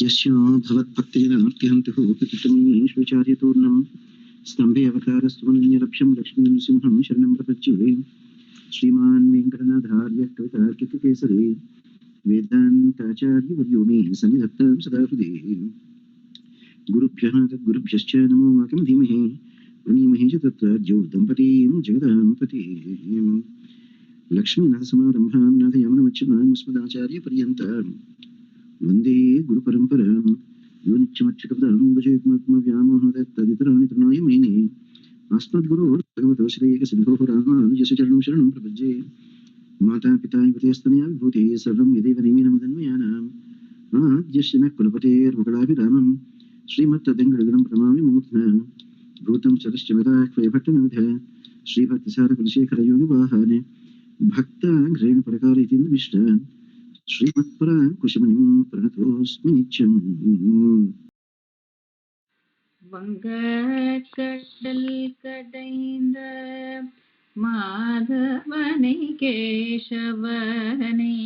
यस्यो भवद्भक्तिजनार्तिहन्तुः प्रतिष्ठमीश्वचार्यतूर्णं स्तम्भे अवतारस्तुमनन्यलक्ष्यं लक्ष्मीनृसिंहं शरणं प्रपद्ये। श्रीमान् वेङ्कटनाथार्यः कवितार्किककेसरी वेदान्ताचार्यवर्यो मे सन्निधत्तां सदा हृदि। गुरुभ्यः तद्गुरुभ्यश्च नमो वाकं धीमहि प्रणीमहे च तत्राज्यो दम्पतीं जगदां पतिं। लक्ष्मीनाथसमारम्भां नाथयामनमच्युताम् अस्मदाचार्यपर्यन्तां वन्दे गुरुपरम्परां। यो नित्यमच्युतपदां भजेत्मव्यामोहतत्तदितराणि तृणाय मेने अस्मद्गुरोर्भगवतो श्रीकसिन्धोः रामानुजस्य चरणं शरणं प्रपद्ये। माता पिता युवतेस्तनया विभूतिः सर्वं यदेव निमीनमदन्मयानाम् आद्यस्य नः कुलपतेर्वकडाभिरामं श्रीमत्तदङ्गडगणं प्रणमामि मूर्ध्ना भूतं चरश्च मदाह्वयभट्टनाथ श्रीभक्तिसारकुलशेखरयोगिवाहान् भक्ताङ्घ्रेणुपरकालयतीन्द्रमिष्टान् श्रीमत्पराङ्कुशमुनिं प्रणतोऽस्मि नित्यम्। வங்கக்கடல் கடைந்த மாதவனை கேசவனே,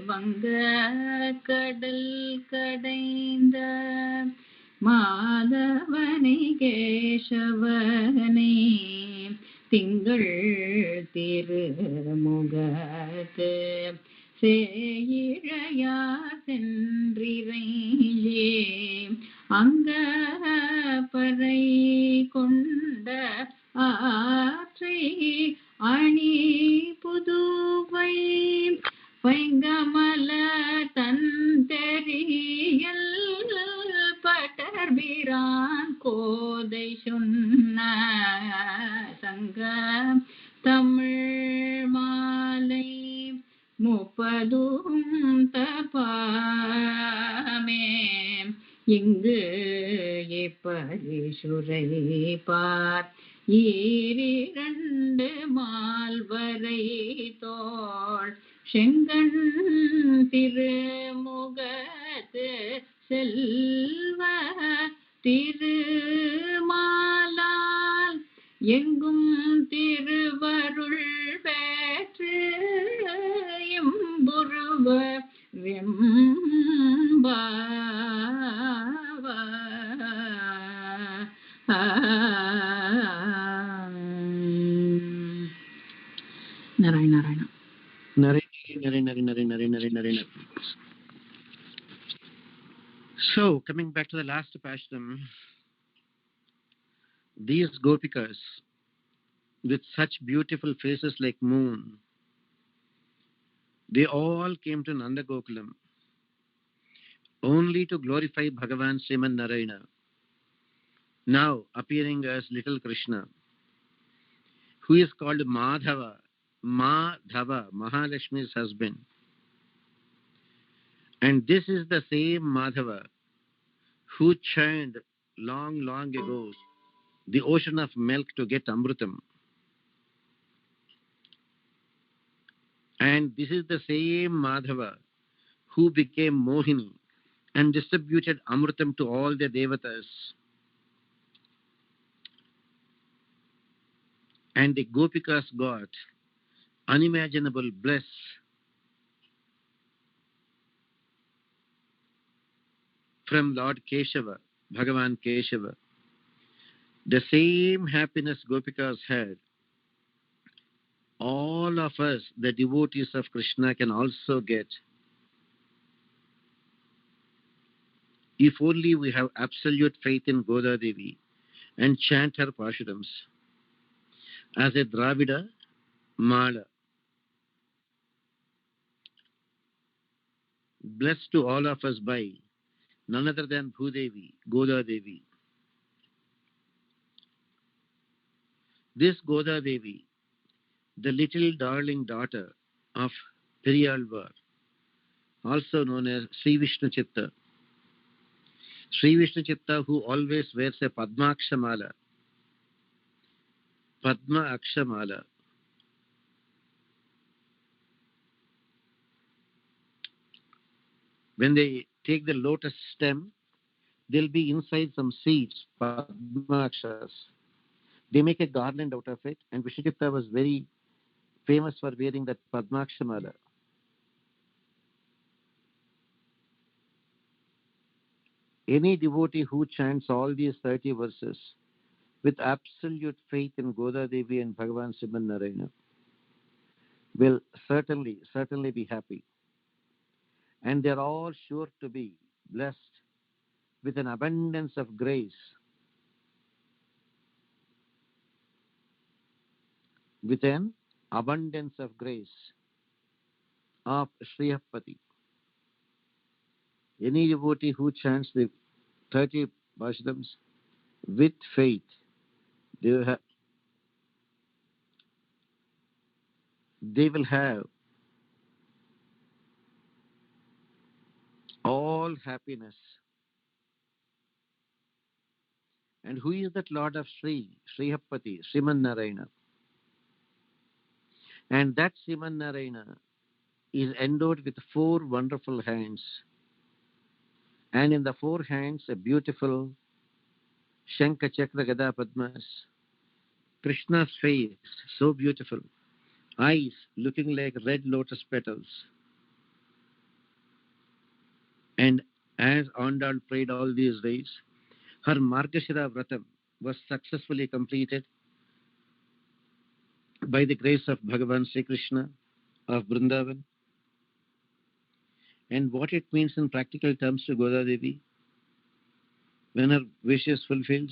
வங்கக்கடல் கடைந்த மாதவனை கேசவனே, திங்கள் திருமுகத்து சேயிழையார் சென்றிரையே, அங்க பறை கொண்ட ஆற்றை அணி புதுவை பைங்கமல தன் தெரியல் பட்டர்பிரான் கோதை சொன்ன சங்க தமிழ் மாலை முப்பதும் தபாமே, இங்கு இப்படி சுரைப்பார் ஈரிரண்டு மால்வரை தோள் செங்கண் திருமுகத்து செல்வ திருமாலால் எங்கும் திருவருள் பெற்று எம்புருவ Wemba Narayana. Narayana. So, coming back to the last passion, these gopikas with such beautiful faces like moon, they all came to Nanda Gokulam only to glorify Bhagavan Sriman Narayana, now appearing as little Krishna, who is called Madhava, Mahalakshmi's husband. And this is the same Madhava who churned long, long ago the ocean of milk to get Amrutam. And this is the same Madhava who became Mohini and distributed Amrutam to all the Devatas. And the Gopikas got unimaginable bliss from Lord Keshava, Bhagavan Keshava. The same happiness Gopikas had, all of us, the devotees of Krishna, can also get if only we have absolute faith in Goda Devi and chant her Pashudams as a Dravida Mala. Blessed to all of us by none other than Bhudevi, Goda Devi. This Goda Devi, the little darling daughter of Periyalvar, also known as Sri Vishnu Chitta. Sri Vishnu Chitta, who always wears a Padma Akshamala. Padma Akshamala. When they take the lotus stem, there'll be inside some seeds, Padma Akshas. They make a garland out of it, and Vishnu Chitta was very famous for wearing that Padma Akshamala. Any devotee who chants all these 30 verses with absolute faith in Goda Devi and Bhagavan Sriman Narayana will certainly be happy. And they're all sure to be blessed with an abundance of grace, with an abundance of grace of Shriyapati. Any devotee who chants the 30 Bhashdams with faith, they will have, they will have all happiness. And who is that Lord of Shriyapati, Sriman Narayana? And that Sriman Narayana is endowed with four wonderful hands. And in the four hands, a beautiful Shankha Chakra Gada Padmas. Krishna's face, so beautiful. Eyes looking like red lotus petals. And as Andal prayed all these days, her Margashira Vratam was successfully completed by the grace of Bhagavan Sri Krishna of Vrindavan. And what it means in practical terms to Goda Devi when her wish is fulfilled.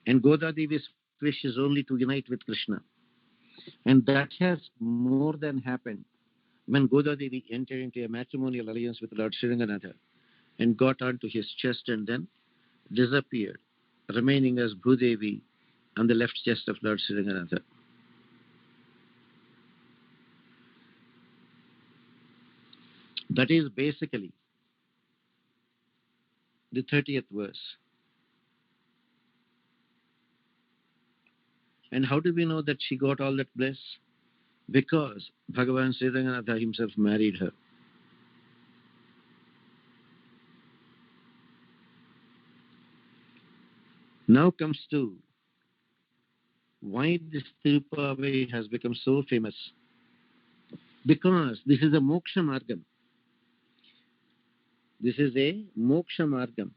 And Goda Devi's wish is only to unite with Krishna. And that has more than happened when Goda Devi entered into a matrimonial alliance with Lord Sriranganatha and got onto his chest and then disappeared, remaining as Bhudevi on the left chest of Lord Sriranganatha. That is basically the 30th verse. And how do we know that she got all that bliss? Because Bhagavan Sriranganatha himself married her. Now comes to why this Thiruppavai has become so famous. Because this is a moksha margam. This is a moksha margam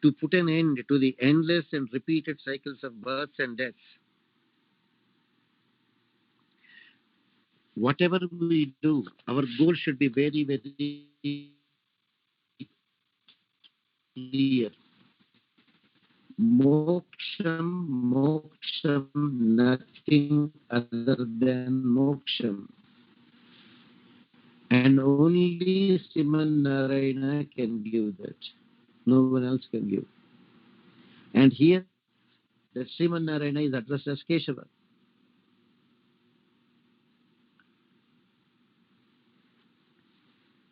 to put an end to the endless and repeated cycles of births and deaths. Whatever we do, our goal should be very, very clear. Moksham, moksham, nothing other than moksham. And only Sriman Narayana can give that. No one else can give. And here, that Sriman Narayana is addressed as Keshava.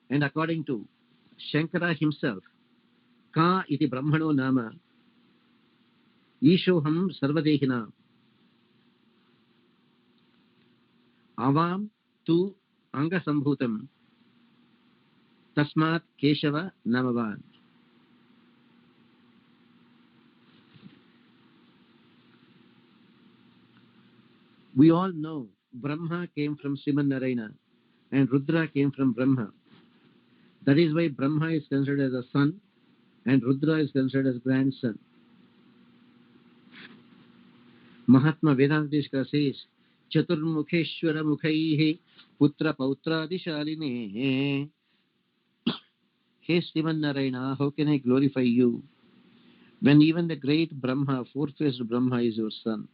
And according to Shankara himself, Ka iti Brahmano Nama, Ishoham Sarvadehina, Avam tu Anga Sambhutam, Tasmat Keshava Namavan. We all know Brahma came from Sriman Narayana and Rudra came from Brahma. That is why Brahma is considered as a son and Rudra is considered as grandson. Mahatma Vedantishka says, Chaturmukheshwara Mukhaihi Putra Pautradi Hey Sriman Narayana, how can I glorify you when even the great Brahma, four-faced Brahma is your son?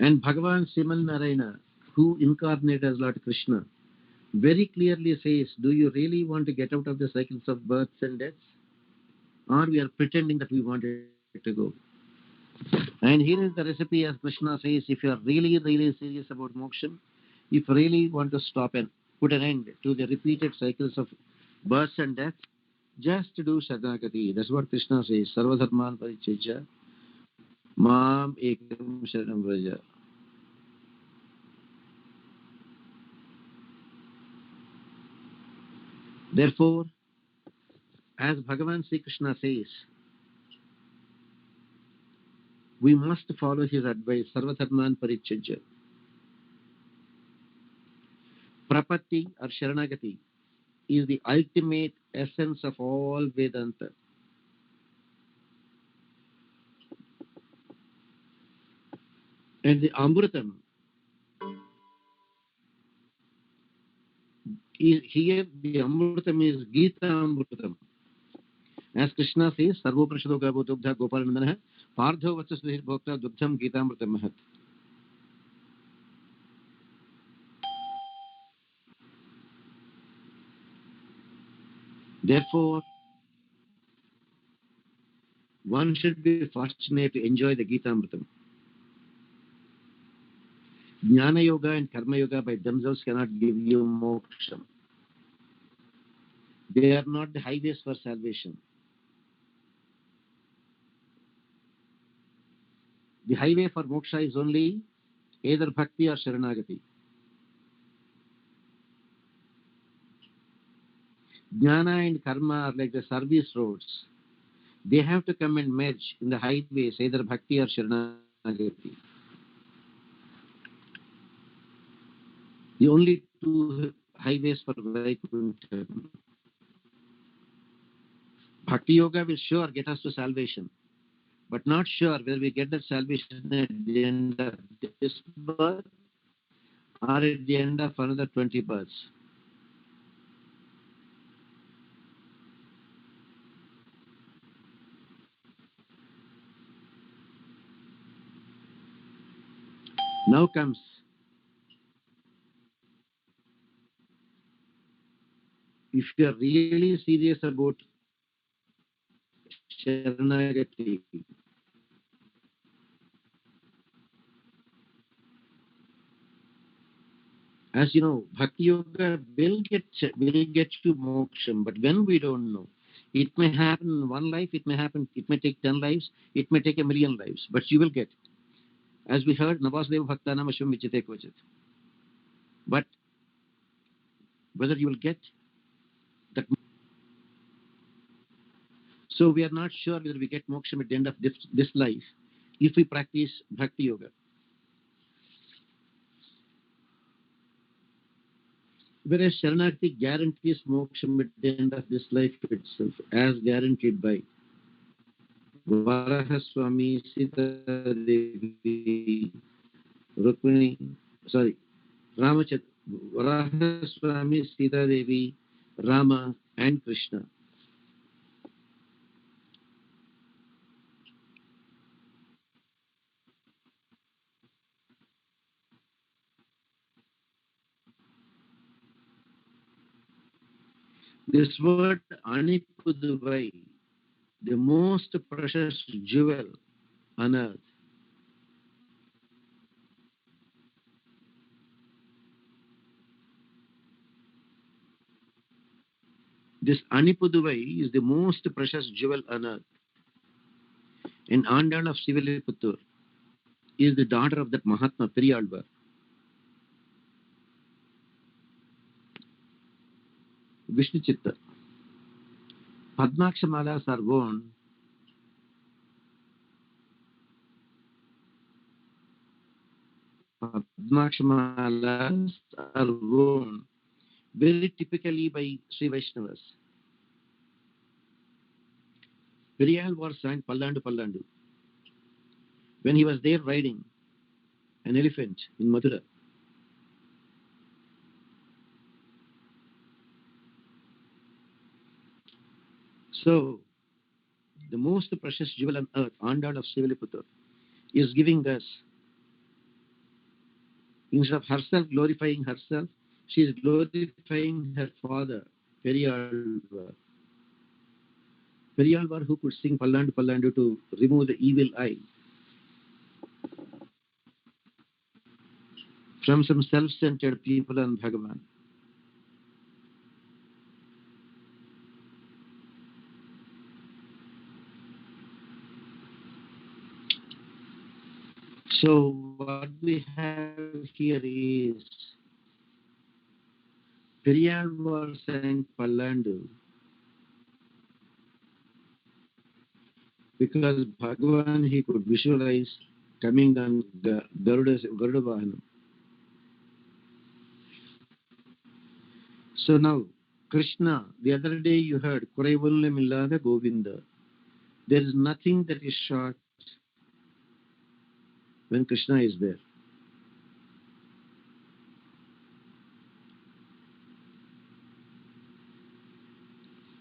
And Bhagavan Sriman Narayana, who incarnated as Lord Krishna, very clearly says, do you really want to get out of the cycles of births and deaths? Or we are pretending that we want it to go? And here is the recipe as Krishna says, if you are really, really serious about moksha, if you really want to stop and put an end to the repeated cycles of births and deaths, just do Sharanagati. That's what Krishna says. Sarvadharman parityajya mam ekam sharanam vraja. Therefore, as Bhagavan Sri Krishna says, We must follow his advice, Sarvatharman Parityajya. Prapatti or Sharanagati is the ultimate essence of all Vedanta. And the Amrutam is here, the Amrutam is Gita Amrutam. As Krishna says, Sarvoprashado Gabo Dugdha Gopalanandana, Pardho Vatsasudhir Bhokta Dugdham Gita Amrutam Mahat. Therefore, one should be fortunate to enjoy the Gita Amrutam. Jnana Yoga and Karma Yoga by themselves cannot give you moksha. They are not the highways for salvation. The highway for moksha is only either bhakti or sharanagati. Jnana and karma are like the service roads. They have to come and merge in the highways, either bhakti or sharanagati. The only two highways for Vaikuntha. Bhakti yoga will sure get us to salvation, but not sure whether we get that salvation at the end of this birth or at the end of another 20 births. Now comes, if you are really serious about Sharanagati, as you know, Bhakti Yoga will get you moksham, but when we don't know. It may happen in one life, it may take 10 lives, it may take 1,000,000 lives, but you will get. As we heard, Navasdeva Bhaktanam Ashwam Vichite Kvachit. But whether you will get that. So we are not sure whether we get moksha at the end of this life if we practice Bhakti Yoga. Whereas Sharanagati guarantees moksha at the end of this life itself, as guaranteed by Varaha Swamy, Sita Devi, Rukmini, Ramachandra, Varaha Swamy, Sita Devi, Rama, and Krishna. This word Anipuduvai, the most precious jewel on earth. This Anipuduvai is the most precious jewel on earth. And Andal of Siviliputtur is the daughter of that Mahatma Periyalvar. Vishnu Chitta. Padmakshamalas are worn very typically by Sri Vaishnavas. Periyalvar sang Pallandu Pallandu when he was there riding an elephant in Mathura. So, the most precious jewel on earth, Andal of Siviliputtur, is giving us, instead of herself glorifying herself, she is glorifying her father, Periyalvar. Periyalvar, who could sing Pallandu Pallandu to remove the evil eye from some self-centered people and Bhagavan. So what we have here is Periyalvar sang Pallandu because Bhagavan he could visualize coming on Garuda Vahanam. So now, Krishna, the other day you heard, Kuraivallam illada Govinda. There is nothing that is short when Krishna is there.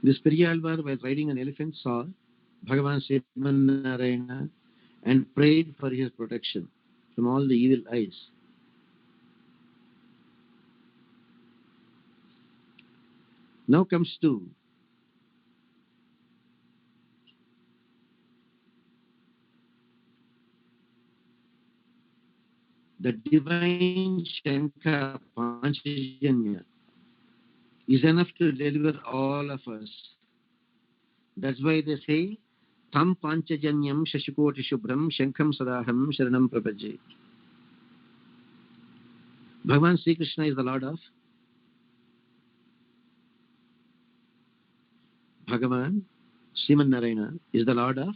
This Periyalvar, while riding an elephant, saw Bhagavan Sriman Narayana and prayed for his protection from all the evil eyes. Now comes to the divine Shankha Panchajanya is enough to deliver all of us. That's why they say, Tam Panchajanyam Shashikoti Shubhram Shankham Sadaham Sharanam Prapaje. Bhagavan Sri Krishna is the Lord of Bhagavan Sriman Narayana is the Lord of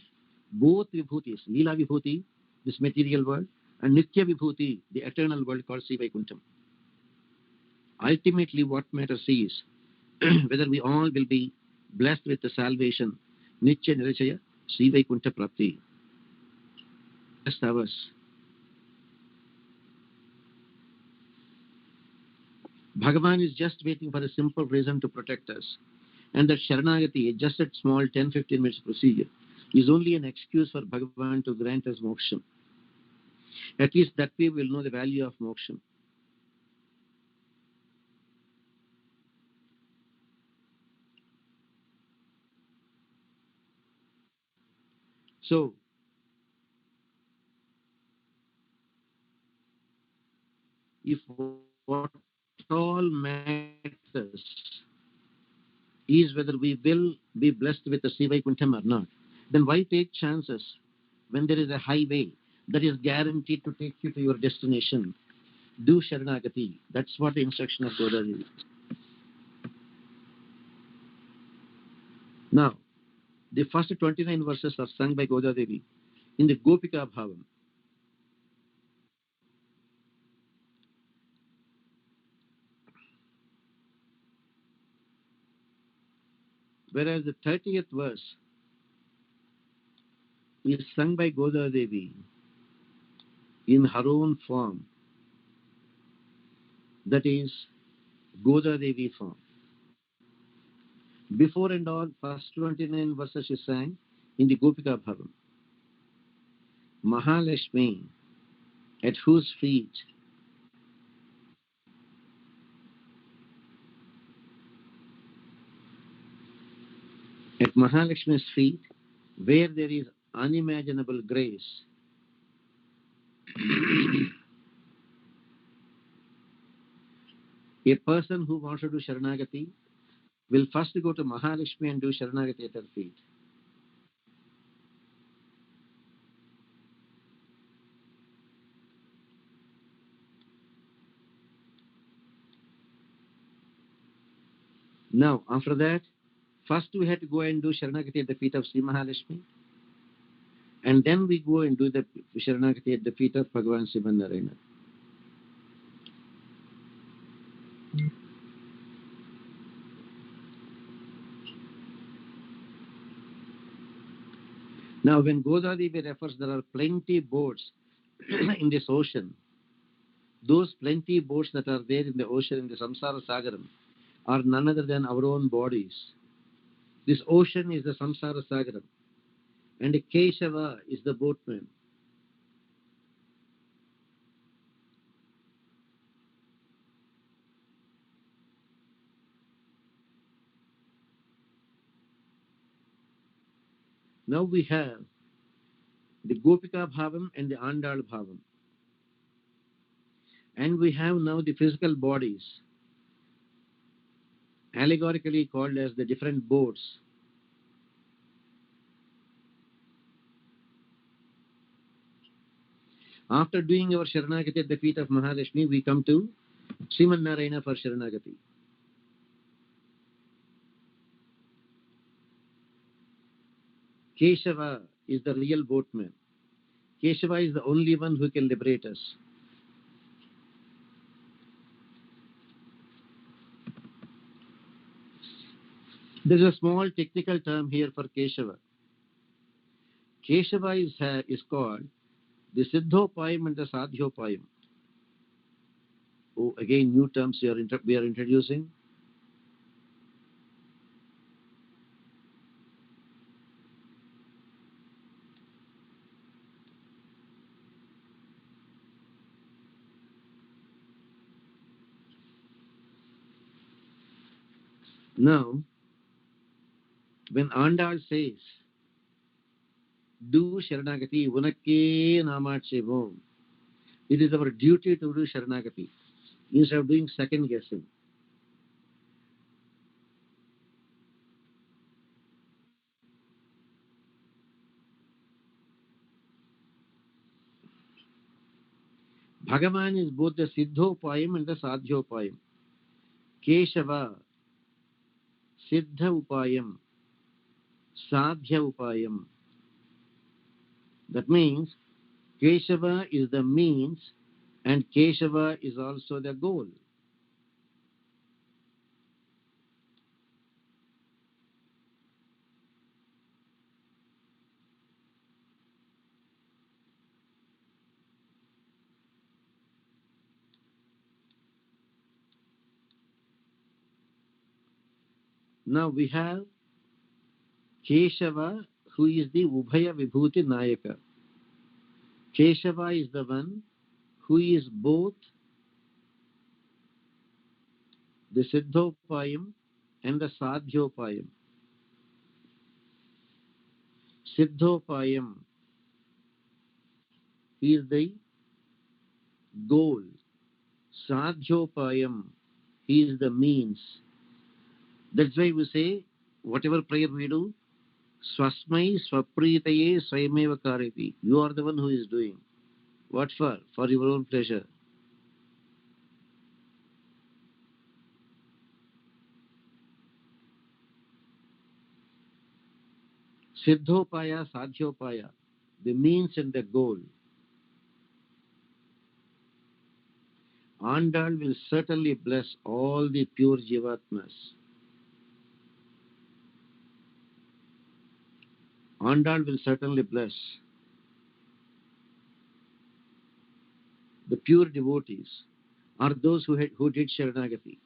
both Vibhutis, Leela Vibhuti, this material world, and Nitya Vibhuti, the eternal world called Sri Vaikuntham. Ultimately, what matters is whether we all will be blessed with the salvation, Nitya Nirachaya, Sri Vaikuntha Prapti. Just ours. Bhagavan is just waiting for a simple reason to protect us. And that Sharanagati, just a small 10-15 minutes procedure, is only an excuse for Bhagavan to grant us moksha. At least that way we will know the value of moksha. So, if what all matters is whether we will be blessed with the Sri Vaikuntham or not, then why take chances when there is a highway that is guaranteed to take you to your destination? Do Sharanagati. That's what the instruction of Godadevi. Now, the first 29 verses are sung by Godadevi in the Gopika Bhavam. Whereas the 30th verse is sung by Godadevi in her own form, that is Godadevi form. Before and all, first 29 verses she sang in the Gopika Bhavam. Mahalakshmi, at whose feet at Mahalakshmi's feet, where there is unimaginable grace, a person who wants to do Sharanagati will first go to Mahalakshmi and do Sharanagati at her feet. Now, after that, first we had to go and do Sharanagati at the feet of Sri Mahalakshmi, and then we go and do the Sharanagati at the feet of Bhagavan Sriman Narayana. Now, when Godadevi refers, there are plenty boats in this ocean. Those plenty boats that are there in the ocean, in the Samsara Sagaram, are none other than our own bodies. This ocean is the Samsara Sagaram, and Keshava is the boatman. Now we have the Gopika Bhavam and the Andal Bhavam. And we have now the physical bodies, allegorically called as the different boats. After doing our Sharanagati at the feet of Mahalakshmi, we come to Sriman Narayana for Sharanagati. Keshava is the real boatman. Keshava is the only one who can liberate us. There is a small technical term here for Keshava. Keshava is called the Siddhopayam and the Sadhyopayam. Oh, again, new terms we are introducing. Now, when Andal says, do Sharanagati, Unakke Namachevo, it is our duty to do Sharanagati instead of doing second guessing. Bhagavan is both the Siddhopayam and the Sadhyopayam. Keshava, Siddha Upayam, Sadhya Upayam. That means Keshava is the means and Keshava is also the goal. Now we have Keshava, who is the Ubhaya Vibhuti Nayaka. Keshava is the one who is both the Siddhopayam and the Sadhyopayam. Siddhopayam is the goal. Sadhyopayam is the means. That's why we say, whatever prayer we do, Swasmai Swapritaye Swayameva Kariti. You are the one who is doing. What for? For your own pleasure. Siddhopaya, Sadhyopaya, the means and the goal. Andal will certainly bless all the pure Jivatmas. Andal will certainly bless the pure devotees are those who did Sharanagati.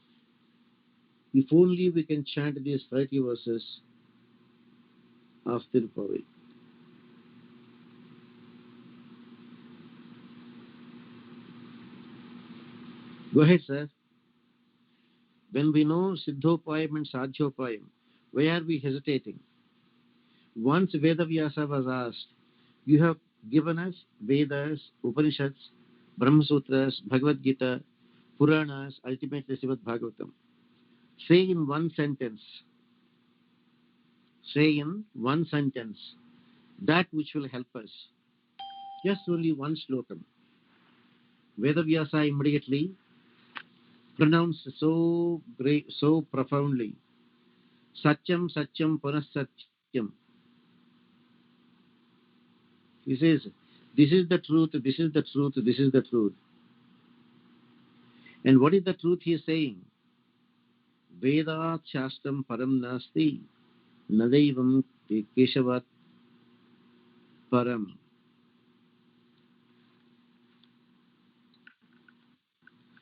If only we can chant these 30 verses of Thiruppavai. Go ahead, sir. When we know Siddhopayam and Sadhyopayam, why are we hesitating? Once Vedavyasa was asked, you have given us Vedas, Upanishads, Brahma Sutras, Bhagavad Gita, Puranas, ultimately Srimad Bhagavatam. Say in one sentence, that which will help us. Just only one slokam. Vedavyasa immediately pronounced so great, so profoundly. Satyam, Satyam, Punas Satyam. He says, this is the truth, this is the truth, this is the truth. And what is the truth he is saying? Vedat Shastram Param Nasti Nadaivam Keshavat Param.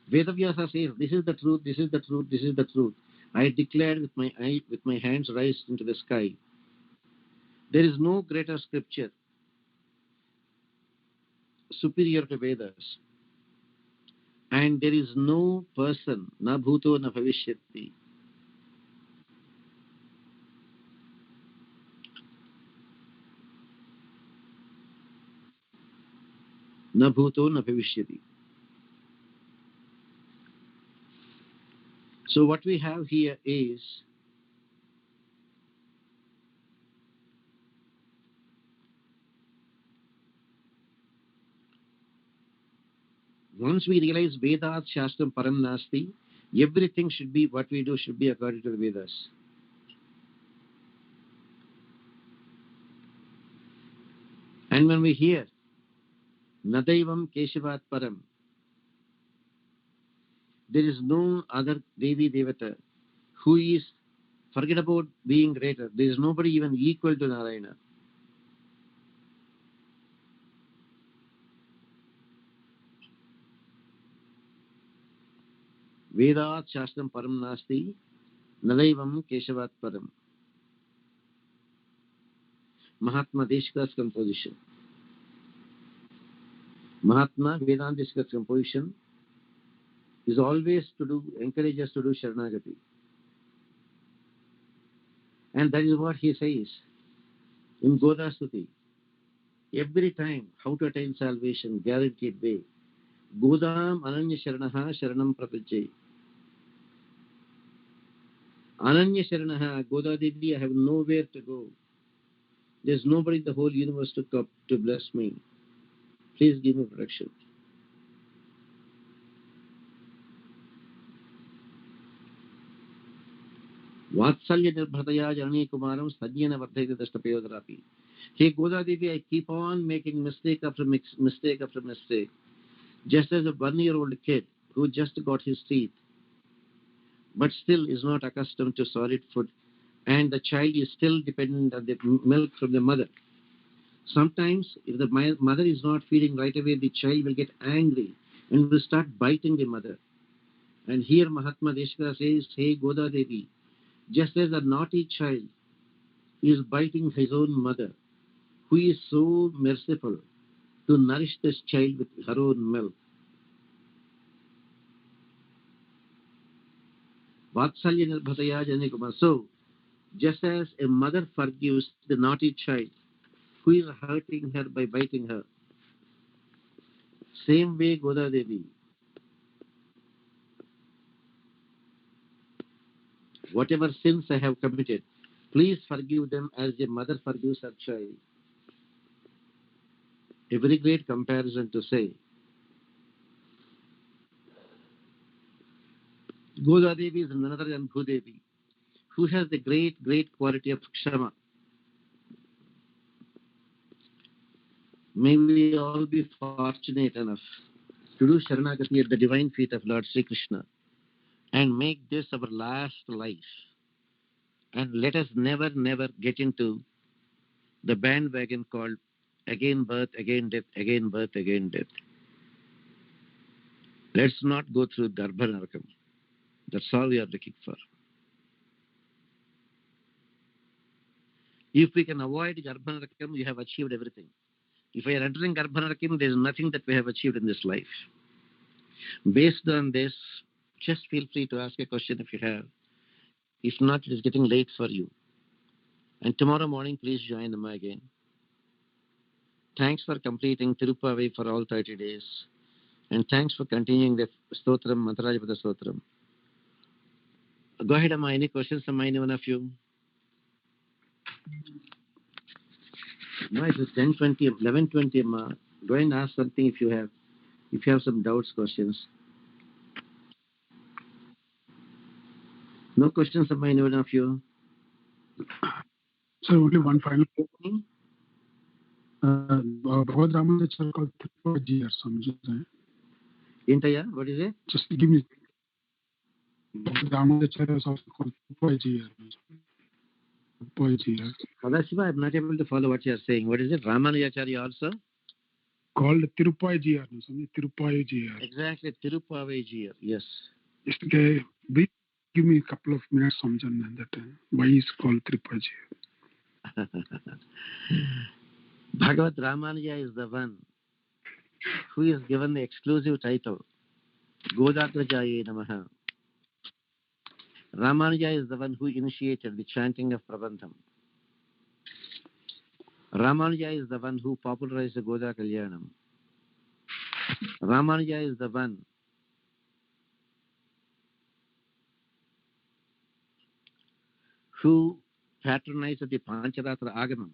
Vedavyasa says, this is the truth, this is the truth, this is the truth. I declared with my hands raised into the sky. There is no greater scripture superior to Vedas. And there is no person, na bhuto na bhavishyati. Na bhuto na bhavishyati. So what we have here is once we realize Vedas Shastram Param Nasti, everything should be, what we do should be according to the Vedas. And when we hear Nadaivam Keshavat Param, there is no other Devi Devata who is, forget about being greater, there is nobody even equal to Narayana. Vedat Shastram Param Nasti, Nadaivam Keshavat Param. Mahatma Deshika's composition. Mahatma Vedantishka's composition is always to encourage us to do Sharanagati. And that is what he says in Godastuti. Every time, how to attain salvation, guaranteed way. Godam Ananya Sharanaha Sharanam Prapajay. Ananya Sharanaha, Goda Devi, I have nowhere to go. There's nobody in the whole universe to bless me. Please give me protection. Vatsalya Nirbhataya Janani Kumaram Sajjana Vardhayate Dashtapayodrapi. Hey Goda Devi, I keep on making mistake after mistake after mistake. Just as a 1-year-old kid who just got his teeth, but still is not accustomed to solid food, and the child is still dependent on the milk from the mother. Sometimes, if the mother is not feeding right away, the child will get angry and will start biting the mother. And here Mahatma Deshika says, hey Goda Devi, just as a naughty child is biting his own mother, who is so merciful to nourish this child with her own milk. Vatsalya Nirbhataya Janani Kumar. So, just as a mother forgives the naughty child who is hurting her by biting her, same way Goda Devi, whatever sins I have committed, please forgive them as a mother forgives her child. A very great comparison to say. Goda Devi is none other than Bhudevi, who has the great, great quality of Kshama. May we all be fortunate enough to do Sharanagati at the divine feet of Lord Sri Krishna and make this our last life. And let us never, never get into the bandwagon called again birth, again death, again birth, again death. Let's not go through Garbha Narakam. That's all we are looking for. If we can avoid Garbha Narakam, we have achieved everything. If we are entering Garbha Narakam, there is nothing that we have achieved in this life. Based on this, just feel free to ask a question if you have. If not, it is getting late for you. And tomorrow morning, please join them again. Thanks for completing Thiruppavai for all 30 days. And thanks for continuing the Stotram, Mantrajapata Stotram. Go ahead, Amma. Any questions from any one of you? No, it is 10:20, 11:20, Amma. Go and ask something if you have. If you have some doubts, questions. No questions from any one of you? So only one final question. Bhagavad Ramanujacharya called Thiruppavai Swamiji. Intaya, what is it? Just give me. Bhagavad Ramanujacharya is also called Thiruppavai. Sadashiva, I'm not able to follow what you are saying. What is it? Ramanujacharya also? Called Thiruppavai. Thiruppavai. Exactly, Thiruppavai. Yes. Just give me a couple of minutes samjhan that why is called Thiruppavai. Bhagavad Ramanuja is the one who is given the exclusive title Godagrajaye Namaha. Ramanuja is the one who initiated the chanting of Prabandham. Ramanuja is the one who popularized the Goda Kalyanam. Ramanuja is the one who patronized the Pancharatra Agamam.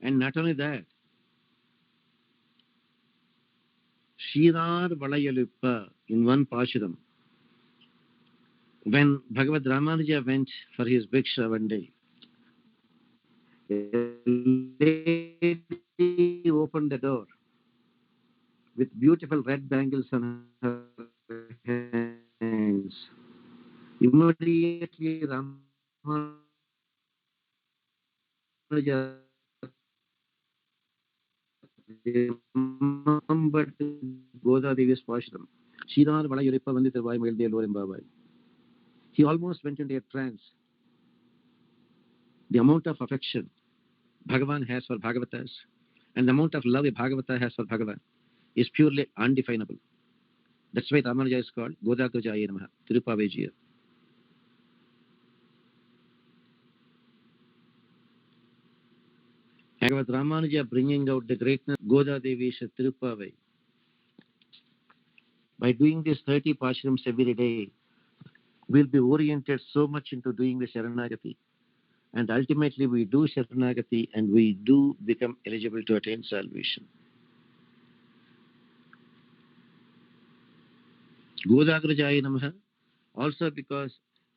And not only that, Shirar Valayaluppa in one Pashuram. When Bhagavad Ramanuja went for his Bhiksha one day, lady opened the door with beautiful red bangles on her hands. Immediately, Ramanuja remembered Goda Devi's Pashram. Shirar Valayurippa Vandit Vai Mailde Lorim Babai. He almost went into a trance. The amount of affection Bhagavan has for Bhagavatas and the amount of love a Bhagavata has for Bhagavan is purely undefinable. That's why Ramanuja is called Godagrajaya Namaha, Thiruppavai Jeeyar. Bhagavad Ramanuja bringing out the greatness of Goda Devi Thiruppavai. By doing these 30 pashrams every day, we'll be oriented so much into doing the Sharanagati. And ultimately we do Sharanagati and we do become eligible to attain salvation. Godagrajaya Namaha, also because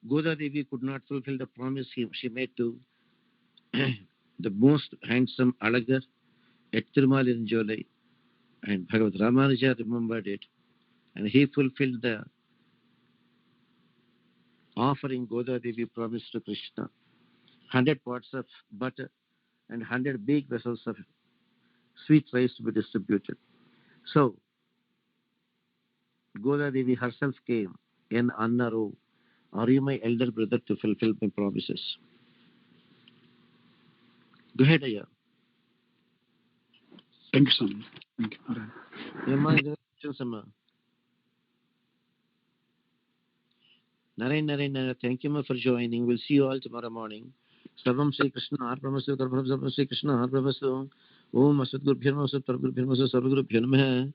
Goda Devi could not fulfill the promise she made to the most handsome Alagar at Tirumal in July. And Bhagavad Ramanuja remembered it. And he fulfilled the offering Goda Devi promised to Krishna. 100 pots of butter and 100 big vessels of sweet rice to be distributed. So, Goda Devi herself came in Annaro. Are you my elder brother to fulfill my promises? Go ahead, Ayya. Thank you, Swami. Thank you, Narayana. Yamma, questions, Amma? Narayana, thank you for joining. We'll see you all tomorrow morning. Sarvam Sri Krishna Arpamasu, Sarvam Sri Krishna Arpamasu. Om Asad Guru Bhirmasu, Parguru Bhirmasu, Sarvaguru Bhirmaha.